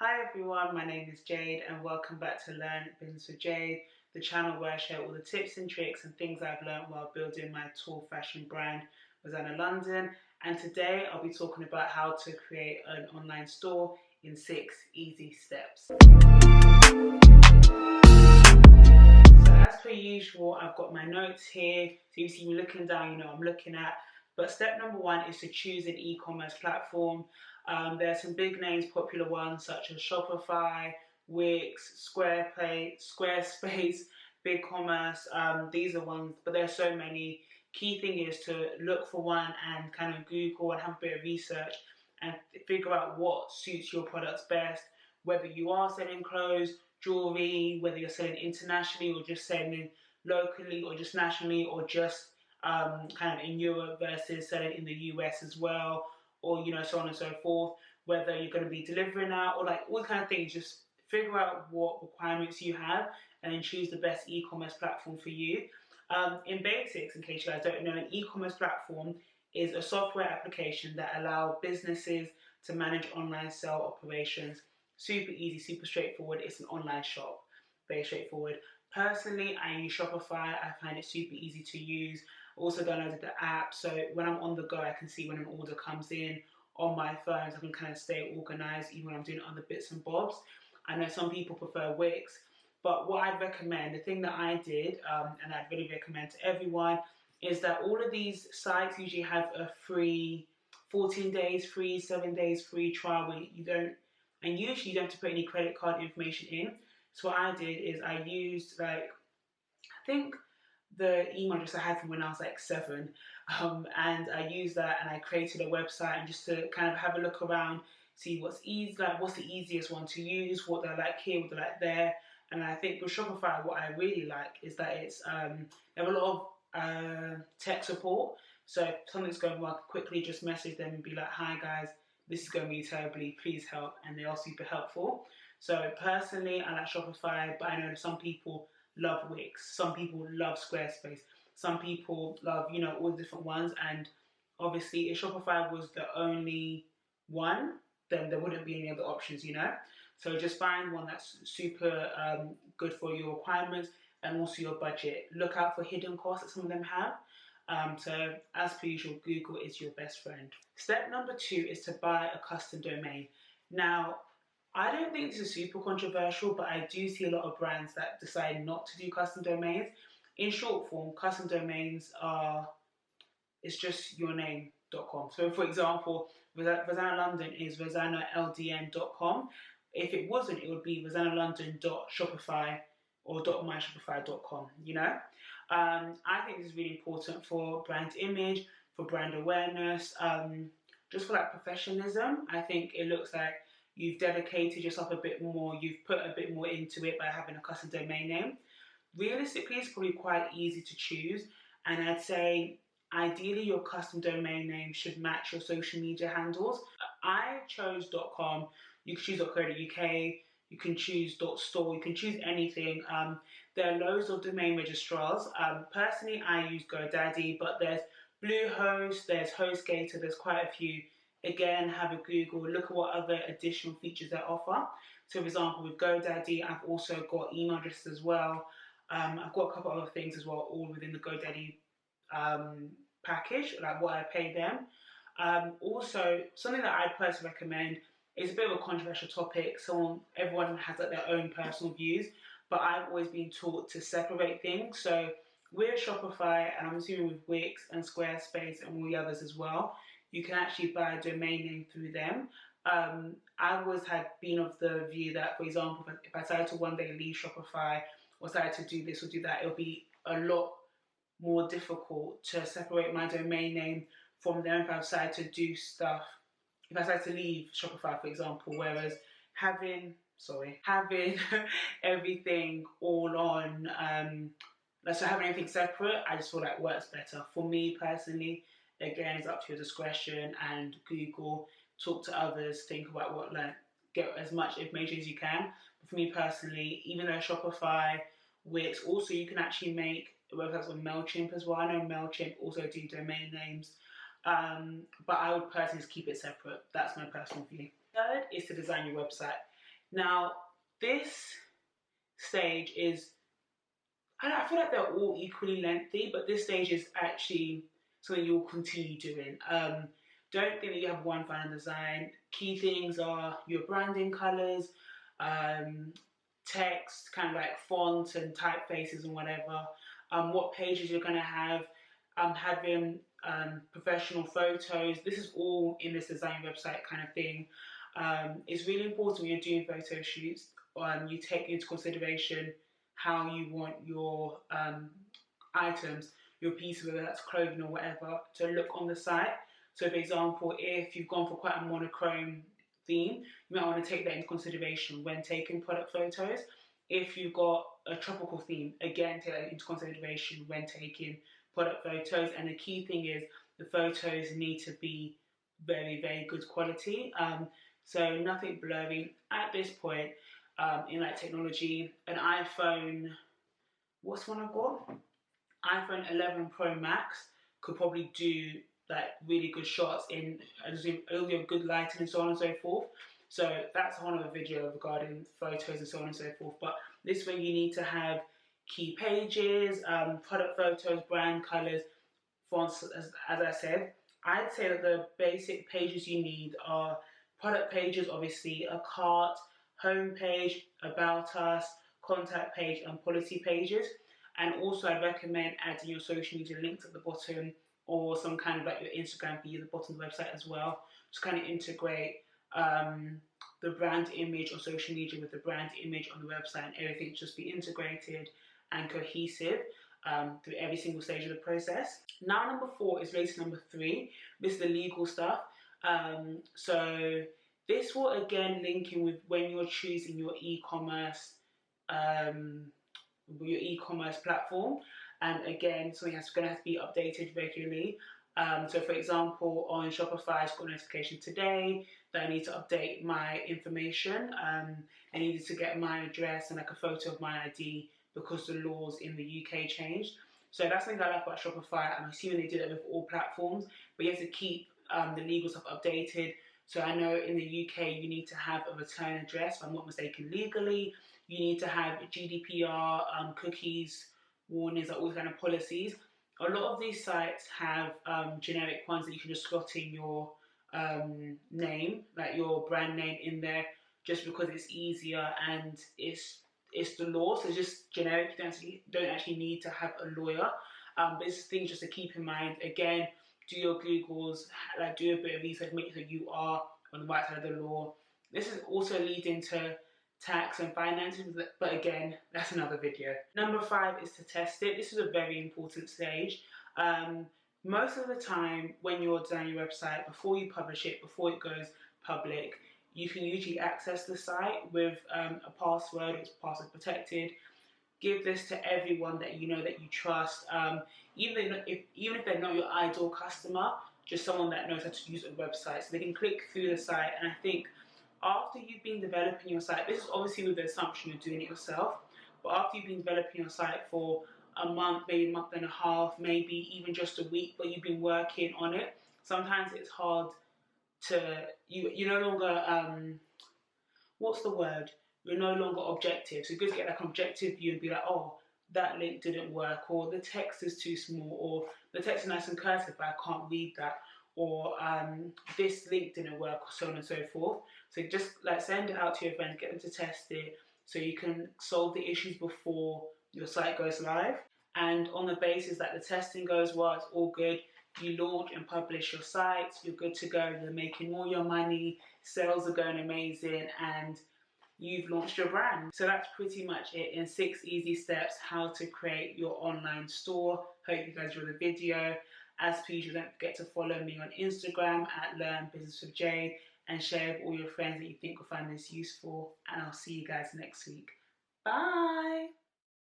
Hi everyone, my name is Jade and welcome back to Learn Business with Jade, the channel where I share all the tips and tricks and things I've learned while building my tall fashion brand, Rosanna London. And today I'll be talking about how to create an online store in 6 easy steps. So as per usual, I've got my notes here. So you see me looking down, you know I'm looking at. But step number 1 is to choose an e-commerce platform. There are some big names, popular ones such as Shopify, Wix, Squarespace, BigCommerce. These are ones, but there are so many. Key thing is to look for one and kind of Google and have a bit of research and figure out what suits your products best. Whether you are selling clothes, jewelry, whether you're selling internationally or just selling locally or just nationally or just kind of in Europe versus selling in the US as well, or so on and so forth. Whether you're going to be delivering out or like all kind of things, just figure out what requirements you have and then choose the best e-commerce platform for you. In basics, in case you guys don't know, an e-commerce platform is a software application that allows businesses to manage online sale operations. Super easy, super straightforward. It's an online shop, very straightforward. Personally, I use Shopify. I find it super easy to use. Also downloaded the app, so when I'm on the go, I can see when an order comes in on my phone, so I can kind of stay organized even when I'm doing other bits and bobs. I know some people prefer Wix, but what I'd recommend, the thing that I did, and I'd really recommend to everyone, is that all of these sites usually have a free 14 days free, 7 days free trial where you don't, and usually you don't have to put any credit card information in. So what I did is I used I think the email address I had from when I was like 7, and I used that and I created a website and just to kind of have a look around, see what's easy, like what's the easiest one to use, what they like here, what they like there. And I think with Shopify, what I really like is that it's they have a lot of tech support. So if something's going wrong, quickly just message them and be like, "Hi guys, this is going really terribly. Please help," and they are super helpful. So personally, I like Shopify, but I know some people love Wix, some people love Squarespace, some people love, all the different ones. And obviously, if Shopify was the only one, then there wouldn't be any other options. So just find one that's super good for your requirements and also your budget. Look out for hidden costs that some of them have. So as per usual, Google is your best friend. Step number 2 is to buy a custom domain. Now, I don't think this is super controversial, but I do see a lot of brands that decide not to do custom domains. In short form, custom domains it's just your name.com. So for example, Rosanna London is rosannaldn.com. If it wasn't, it would be rosannalondon.shopify or .myshopify.com. I think this is really important for brand image, for brand awareness, just for like professionalism. I think it looks like you've dedicated yourself a bit more, you've put a bit more into it by having a custom domain name. Realistically, it's probably quite easy to choose, and I'd say ideally your custom domain name should match your social media handles. I chose .com, you can choose .co.uk, you can choose .store, you can choose anything. There are loads of domain registrars. Personally, I use GoDaddy, but there's Bluehost, there's HostGator, there's quite a few. Again, have a Google, look at what other additional features they offer. So for example, with GoDaddy, I've also got email addresses as well. I've got a couple of other things as well, all within the GoDaddy package, like what I pay them. Also, something that I personally recommend is a bit of a controversial topic. Everyone has like their own personal views, but I've always been taught to separate things. So with Shopify, and I'm assuming with Wix and Squarespace and all the others as well, you can actually buy a domain name through them. I always had been of the view that, for example, if I decided to one day leave Shopify or decided to do this or do that, it'll be a lot more difficult to separate my domain name from them if I decide to do stuff. If I decide to leave Shopify, for example, whereas having everything all on, so having everything separate, I just feel like works better. For me personally, again, it's up to your discretion and Google, talk to others, think about get as much information as you can. But for me personally, even though Shopify, Wix, also you can actually make websites on MailChimp as well. I know MailChimp also do domain names, but I would personally just keep it separate. That's my personal view. Third is to design your website. Now, this stage is, I feel like they're all equally lengthy, but this stage is actually something you'll continue doing. Don't think that you have one final design. Key things are your branding colors, text, kind of like font and typefaces and whatever. What pages you're going to have, having professional photos. This is all in this design website kind of thing. It's really important when you're doing photo shoots, you take into consideration how you want your items, your pieces, whether that's clothing or whatever, to look on the site. So for example, if you've gone for quite a monochrome theme, you might want to take that into consideration when taking product photos. If you've got a tropical theme, again, take that into consideration when taking product photos. And the key thing is the photos need to be very, very good quality. So nothing blurry. At this point, in like technology, an iPhone, what's one I've got? iPhone 11 Pro Max could probably do like really good shots in only good lighting and so on and so forth. So that's a whole other video regarding photos and so on and so forth. But this way you need to have key pages, product photos, brand colors, fonts, as I said. I'd say that the basic pages you need are product pages, obviously, a cart, home page, about us, contact page, and policy pages. And also I'd recommend adding your social media links at the bottom, or some kind of like your Instagram feed at the bottom of the website as well. Just kind of integrate the brand image on social media with the brand image on the website, and everything just be integrated and cohesive through every single stage of the process. Now number 4 is related to number 3. This is the legal stuff. So this will again link in with when you're choosing your e-commerce platform, and again something that's going to have to be updated regularly. So for example, on Shopify, I got a notification today that I need to update my information. I needed to get my address and like a photo of my ID because the laws in the UK changed. So that's something I like about Shopify. I'm assuming they do that with all platforms, but you have to keep the legal stuff updated. So I know in the UK you need to have a return address, if I'm not mistaken, legally. You need to have GDPR, cookies, warnings, all these kind of policies. A lot of these sites have generic ones that you can just slot in your name, like your brand name in there, just because it's easier and it's the law. So it's just generic. You don't actually need to have a lawyer. But it's things just to keep in mind. Again, do your Googles, like do a bit of research, make sure you are on the right side of the law. This is also leading to tax and finances, but again, that's another video. Number 5 is to test it. This is a very important stage. Most of the time when you're designing your website, before you publish it, before it goes public, you can usually access the site with a password. It's password protected. Give this to everyone that you know, that you trust. Even if they're not your ideal customer, just someone that knows how to use a website, so they can click through the site. And I think after you've been developing your site, this is obviously with the assumption you're doing it yourself, but after you've been developing your site for a month, maybe a month and a half, maybe even just a week, but you've been working on it, sometimes it's hard to, you're no longer, what's the word? You're no longer objective. So it's good to get like an objective view and be like, oh, that link didn't work, or the text is too small, or the text is nice and cursive, but I can't read that, or this link didn't work, or so on and so forth. So just like send it out to your friends, get them to test it, so you can solve the issues before your site goes live. And on the basis that the testing goes well, it's all good, you launch and publish your site, you're good to go, you're making all your money, sales are going amazing, and you've launched your brand. So that's pretty much it in 6 easy steps how to create your online store. Hope you guys enjoyed the video. As per usual, don't forget to follow me on Instagram at Learn Business with Jay, and share with all your friends that you think will find this useful. And I'll see you guys next week. Bye!